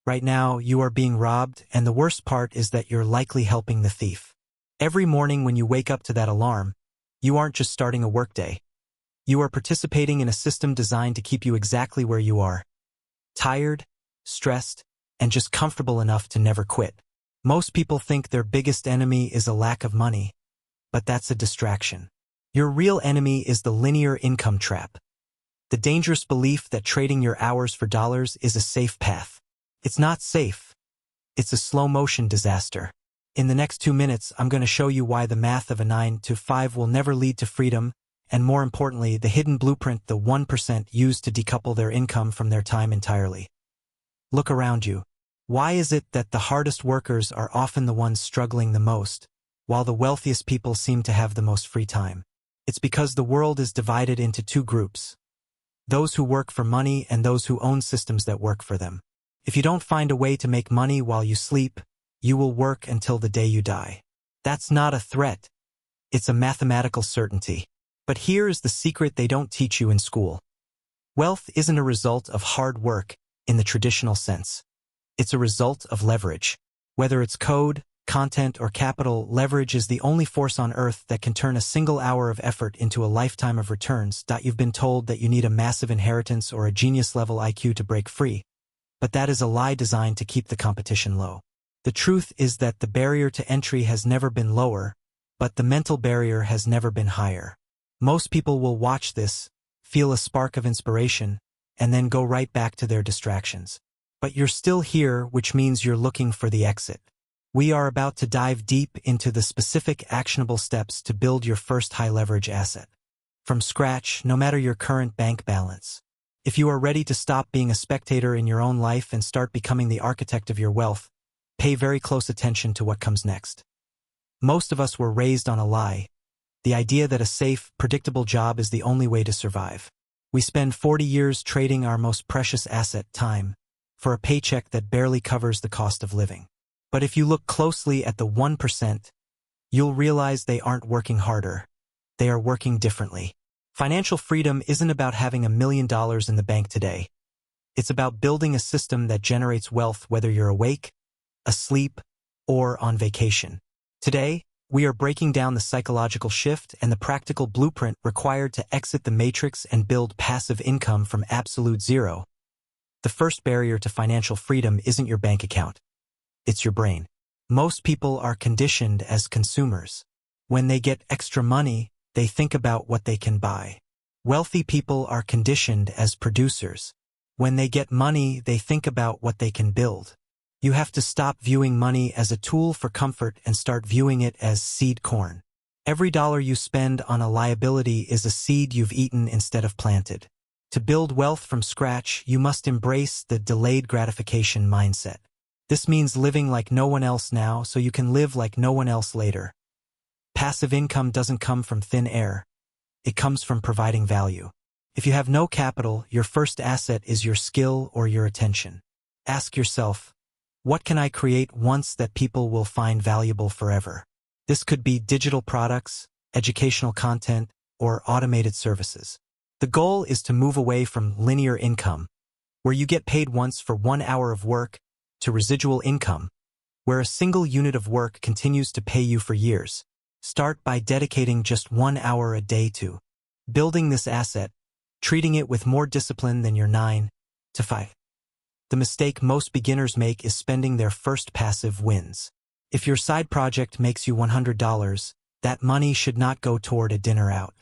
Right now, you are being robbed, and the worst part is that you're likely helping the thief. Every morning when you wake up to that alarm, you aren't just starting a workday. You are participating in a system designed to keep you exactly where you are. Tired, stressed, and just comfortable enough to never quit. Most people think their biggest enemy is a lack of money, but that's a distraction. Your real enemy is the linear income trap. The dangerous belief that trading your hours for dollars is a safe path. It's not safe. It's a slow-motion disaster. In the next 2 minutes, I'm going to show you why the math of a 9 to 5 will never lead to freedom, and more importantly, the hidden blueprint the 1% use to decouple their income from their time entirely. Look around you. Why is it that the hardest workers are often the ones struggling the most, while the wealthiest people seem to have the most free time? It's because the world is divided into 2 groups. Those who work for money and those who own systems that work for them. If you don't find a way to make money while you sleep, you will work until the day you die. That's not a threat. It's a mathematical certainty. But here is the secret they don't teach you in school. Wealth isn't a result of hard work in the traditional sense. It's a result of leverage. Whether it's code, content, or capital, leverage is the only force on earth that can turn a single hour of effort into a lifetime of returns. You've been told that you need a massive inheritance or a genius-level IQ to break free. But that is a lie designed to keep the competition low. The truth is that the barrier to entry has never been lower, but the mental barrier has never been higher. Most people will watch this, feel a spark of inspiration, and then go right back to their distractions. But you're still here, which means you're looking for the exit. We are about to dive deep into the specific actionable steps to build your first high-leverage asset. From scratch, no matter your current bank balance. If you are ready to stop being a spectator in your own life and start becoming the architect of your wealth, pay very close attention to what comes next. Most of us were raised on a lie. The idea that a safe, predictable job is the only way to survive. We spend 40 years trading our most precious asset, time, for a paycheck that barely covers the cost of living. But if you look closely at the 1%, you'll realize they aren't working harder. They are working differently. Financial freedom isn't about having $1 million in the bank today. It's about building a system that generates wealth whether you're awake, asleep, or on vacation. Today, we are breaking down the psychological shift and the practical blueprint required to exit the matrix and build passive income from absolute zero. The first barrier to financial freedom isn't your bank account. It's your brain. Most people are conditioned as consumers. When they get extra money, they think about what they can buy. Wealthy people are conditioned as producers. When they get money, they think about what they can build. You have to stop viewing money as a tool for comfort and start viewing it as seed corn. Every dollar you spend on a liability is a seed you've eaten instead of planted. To build wealth from scratch, you must embrace the delayed gratification mindset. This means living like no one else now so you can live like no one else later. Passive income doesn't come from thin air. It comes from providing value. If you have no capital, your first asset is your skill or your attention. Ask yourself, what can I create once that people will find valuable forever? This could be digital products, educational content, or automated services. The goal is to move away from linear income, where you get paid once for 1 hour of work, to residual income, where a single unit of work continues to pay you for years. Start by dedicating just 1 hour a day to building this asset, treating it with more discipline than your 9 to 5. The mistake most beginners make is spending their first passive wins. If your side project makes you $100, that money should not go toward a dinner out.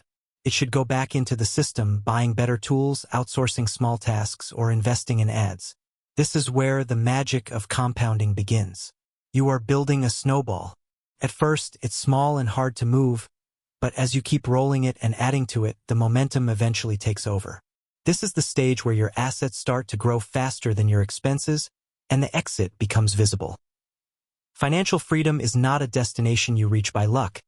It should go back into the system, buying better tools, outsourcing small tasks, or investing in ads. This is where the magic of compounding begins. You are building a snowball. At first, it's small and hard to move, but as you keep rolling it and adding to it, the momentum eventually takes over. This is the stage where your assets start to grow faster than your expenses, and the exit becomes visible. Financial freedom is not a destination you reach by luck.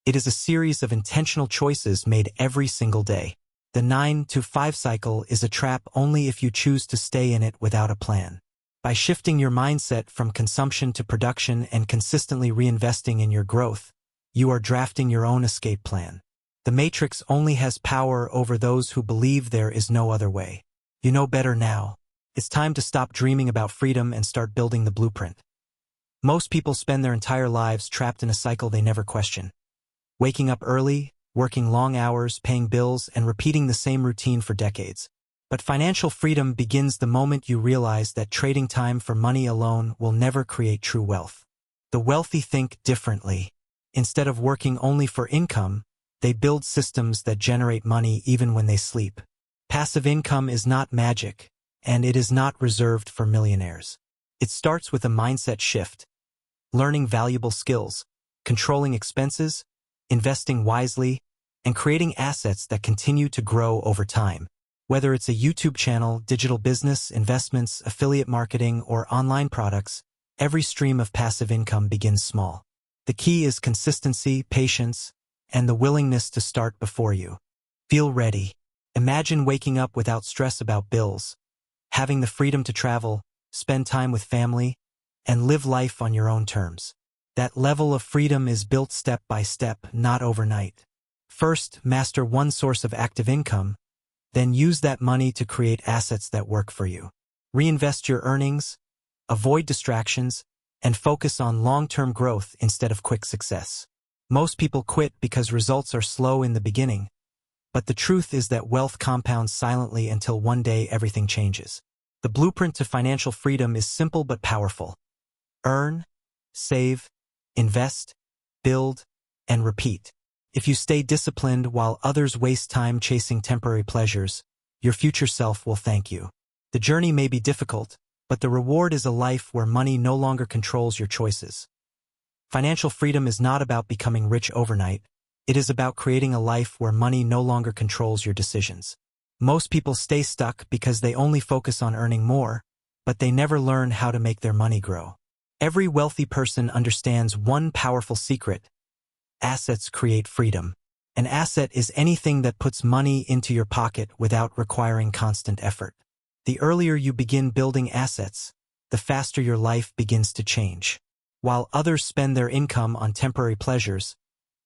It is a series of intentional choices made every single day. The 9 to 5 cycle is a trap only if you choose to stay in it without a plan. By shifting your mindset from consumption to production and consistently reinvesting in your growth, you are drafting your own escape plan. The matrix only has power over those who believe there is no other way. You know better now. It's time to stop dreaming about freedom and start building the blueprint. Most people spend their entire lives trapped in a cycle they never question. Waking up early, working long hours, paying bills, and repeating the same routine for decades. But financial freedom begins the moment you realize that trading time for money alone will never create true wealth. The wealthy think differently. Instead of working only for income, they build systems that generate money even when they sleep. Passive income is not magic, and it is not reserved for millionaires. It starts with a mindset shift, learning valuable skills, controlling expenses, investing wisely, and creating assets that continue to grow over time. Whether it's a YouTube channel, digital business, investments, affiliate marketing, or online products, every stream of passive income begins small. The key is consistency, patience, and the willingness to start before you feel ready. Imagine waking up without stress about bills, having the freedom to travel, spend time with family, and live life on your own terms. That level of freedom is built step by step, not overnight. First, master one source of active income, then use that money to create assets that work for you. Reinvest your earnings, avoid distractions, and focus on long-term growth instead of quick success. Most people quit because results are slow in the beginning, but the truth is that wealth compounds silently until one day everything changes. The blueprint to financial freedom is simple but powerful. Earn, save, invest, build, and repeat. If you stay disciplined while others waste time chasing temporary pleasures, your future self will thank you. The journey may be difficult, but the reward is a life where money no longer controls your choices. Financial freedom is not about becoming rich overnight. It is about creating a life where money no longer controls your decisions. Most people stay stuck because they only focus on earning more, but they never learn how to make their money grow. Every wealthy person understands one powerful secret: assets create freedom. An asset is anything that puts money into your pocket without requiring constant effort. The earlier you begin building assets, the faster your life begins to change. While others spend their income on temporary pleasures,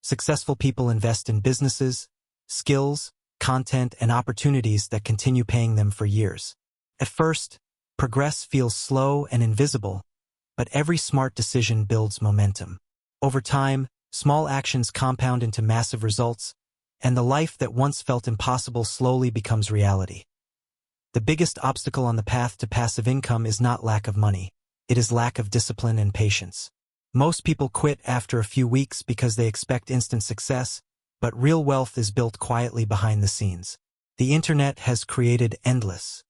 successful people invest in businesses, skills, content, and opportunities that continue paying them for years. At first, progress feels slow and invisible, but every smart decision builds momentum. Over time, small actions compound into massive results, and the life that once felt impossible slowly becomes reality. The biggest obstacle on the path to passive income is not lack of money. It is lack of discipline and patience. Most people quit after a few weeks because they expect instant success, but real wealth is built quietly behind the scenes. The internet has created endless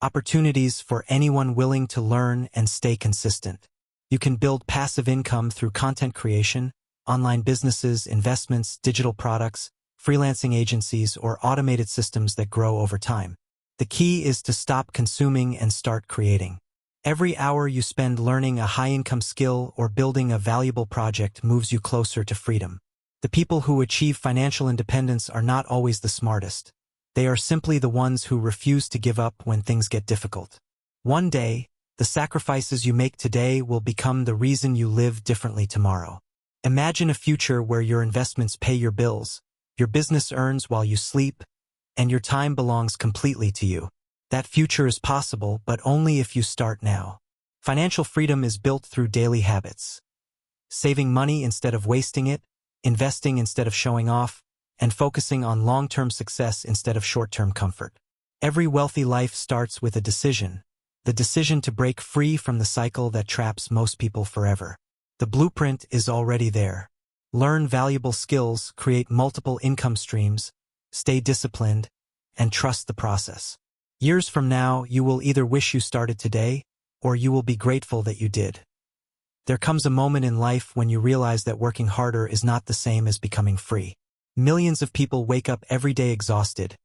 opportunities for anyone willing to learn and stay consistent. You can build passive income through content creation, online businesses, investments, digital products, freelancing agencies, or automated systems that grow over time. The key is to stop consuming and start creating. Every hour you spend learning a high-income skill or building a valuable project moves you closer to freedom. The people who achieve financial independence are not always the smartest. They are simply the ones who refuse to give up when things get difficult. One day, the sacrifices you make today will become the reason you live differently tomorrow. Imagine a future where your investments pay your bills, your business earns while you sleep, and your time belongs completely to you. That future is possible, but only if you start now. Financial freedom is built through daily habits. Saving money instead of wasting it, investing instead of showing off, and focusing on long-term success instead of short-term comfort. Every wealthy life starts with a decision, the decision to break free from the cycle that traps most people forever. The blueprint is already there. Learn valuable skills, create multiple income streams, stay disciplined, and trust the process. Years from now, you will either wish you started today, or you will be grateful that you did. There comes a moment in life when you realize that working harder is not the same as becoming free. Millions of people wake up every day exhausted,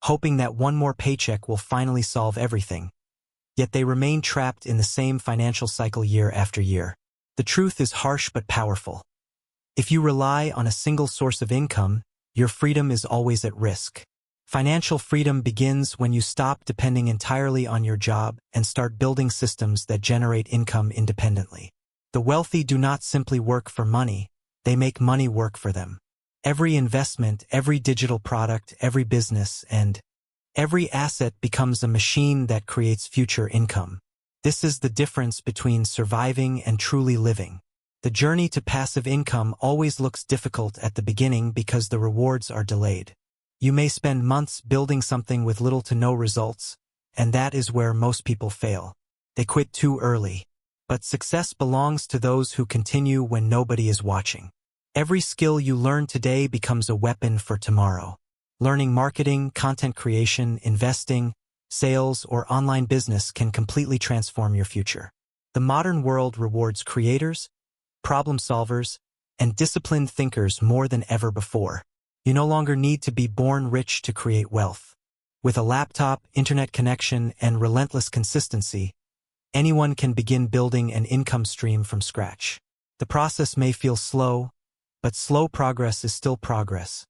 hoping that one more paycheck will finally solve everything. Yet they remain trapped in the same financial cycle year after year. The truth is harsh but powerful. If you rely on a single source of income, your freedom is always at risk. Financial freedom begins when you stop depending entirely on your job and start building systems that generate income independently. The wealthy do not simply work for money, they make money work for them. Every investment, every digital product, every business, and Every asset becomes a machine that creates future income. This is the difference between surviving and truly living. The journey to passive income always looks difficult at the beginning because the rewards are delayed. You may spend months building something with little to no results, and that is where most people fail. They quit too early. But success belongs to those who continue when nobody is watching. Every skill you learn today becomes a weapon for tomorrow. Learning marketing, content creation, investing, sales, or online business can completely transform your future. The modern world rewards creators, problem solvers, and disciplined thinkers more than ever before. You no longer need to be born rich to create wealth. With a laptop, internet connection, and relentless consistency, anyone can begin building an income stream from scratch. The process may feel slow, but slow progress is still progress.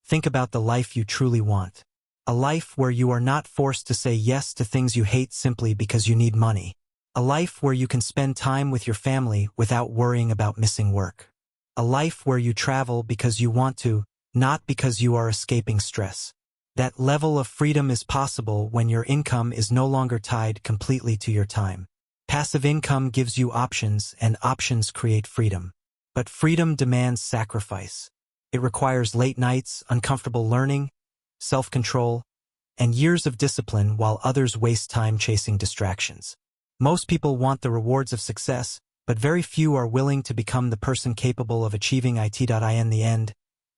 Think about the life you truly want. A life where you are not forced to say yes to things you hate simply because you need money. A life where you can spend time with your family without worrying about missing work. A life where you travel because you want to, not because you are escaping stress. That level of freedom is possible when your income is no longer tied completely to your time. Passive income gives you options, and options create freedom. But freedom demands sacrifice. It requires late nights, uncomfortable learning, self-control, and years of discipline while others waste time chasing distractions. Most people want the rewards of success, but very few are willing to become the person capable of achieving it. In the end,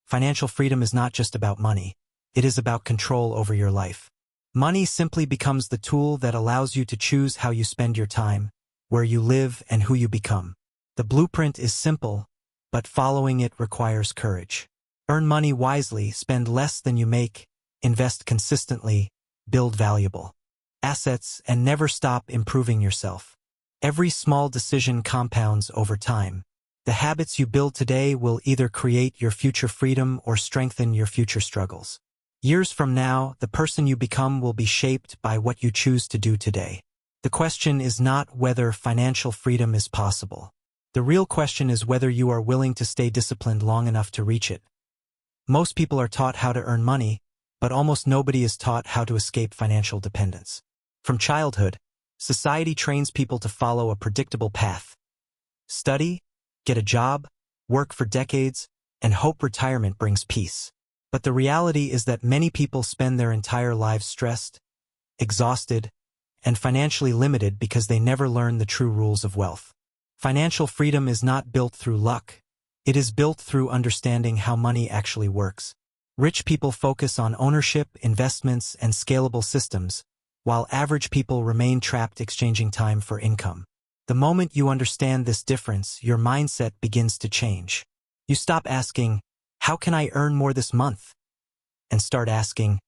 financial freedom is not just about money. It is about control over your life. Money simply becomes the tool that allows you to choose how you spend your time, where you live, and who you become. The blueprint is simple, but following it requires courage. Earn money wisely, spend less than you make, invest consistently, build valuable assets, and never stop improving yourself. Every small decision compounds over time. The habits you build today will either create your future freedom or strengthen your future struggles. Years from now, the person you become will be shaped by what you choose to do today. The question is not whether financial freedom is possible. The real question is whether you are willing to stay disciplined long enough to reach it. Most people are taught how to earn money, but almost nobody is taught how to escape financial dependence. From childhood, society trains people to follow a predictable path. Study, get a job, work for decades, and hope retirement brings peace. But the reality is that many people spend their entire lives stressed, exhausted, and financially limited because they never learn the true rules of wealth. Financial freedom is not built through luck. It is built through understanding how money actually works. Rich people focus on ownership, investments, and scalable systems, while average people remain trapped exchanging time for income. The moment you understand this difference, your mindset begins to change. You stop asking, "How can I earn more this month?" and start asking,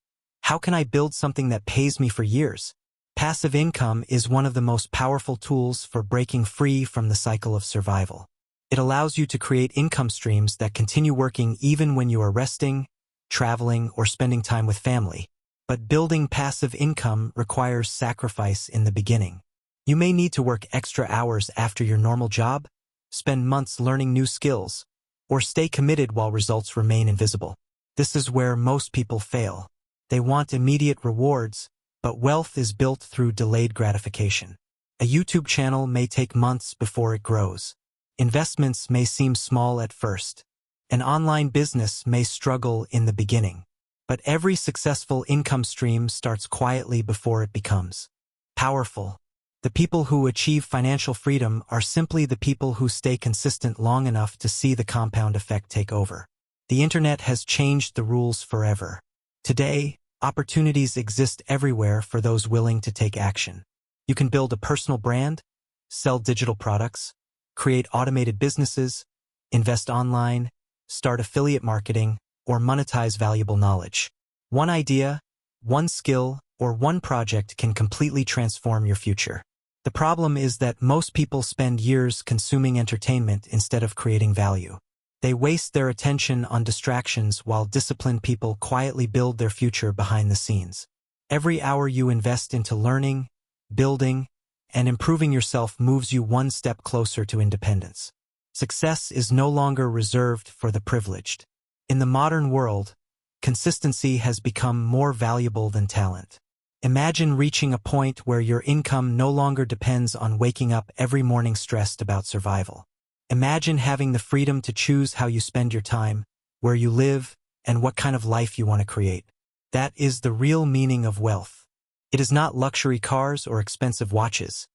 "How can I build something that pays me for years?" Passive income is one of the most powerful tools for breaking free from the cycle of survival. It allows you to create income streams that continue working even when you are resting, traveling, or spending time with family. But building passive income requires sacrifice in the beginning. You may need to work extra hours after your normal job, spend months learning new skills, or stay committed while results remain invisible. This is where most people fail. They want immediate rewards, but wealth is built through delayed gratification. A YouTube channel may take months before it grows. Investments may seem small at first. An online business may struggle in the beginning. But every successful income stream starts quietly before it becomes powerful. The people who achieve financial freedom are simply the people who stay consistent long enough to see the compound effect take over. The internet has changed the rules forever. Today, opportunities exist everywhere for those willing to take action. You can build a personal brand, sell digital products, create automated businesses, invest online, start affiliate marketing, or monetize valuable knowledge. One idea, one skill, or one project can completely transform your future. The problem is that most people spend years consuming entertainment instead of creating value. They waste their attention on distractions while disciplined people quietly build their future behind the scenes. Every hour you invest into learning, building, and improving yourself moves you one step closer to independence. Success is no longer reserved for the privileged. In the modern world, consistency has become more valuable than talent. Imagine reaching a point where your income no longer depends on waking up every morning stressed about survival. Imagine having the freedom to choose how you spend your time, where you live, and what kind of life you want to create. That is the real meaning of wealth. It is not luxury cars or expensive watches.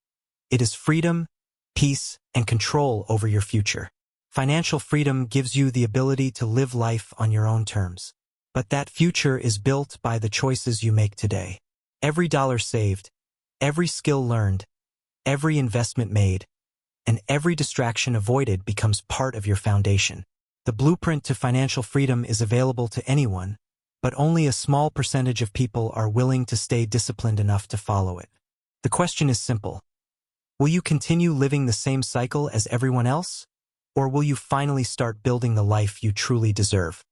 It is freedom, peace, and control over your future. Financial freedom gives you the ability to live life on your own terms. But that future is built by the choices you make today. Every dollar saved, every skill learned, every investment made, and every distraction avoided becomes part of your foundation. The blueprint to financial freedom is available to anyone, but only a small percentage of people are willing to stay disciplined enough to follow it. The question is simple. Will you continue living the same cycle as everyone else? Or will you finally start building the life you truly deserve?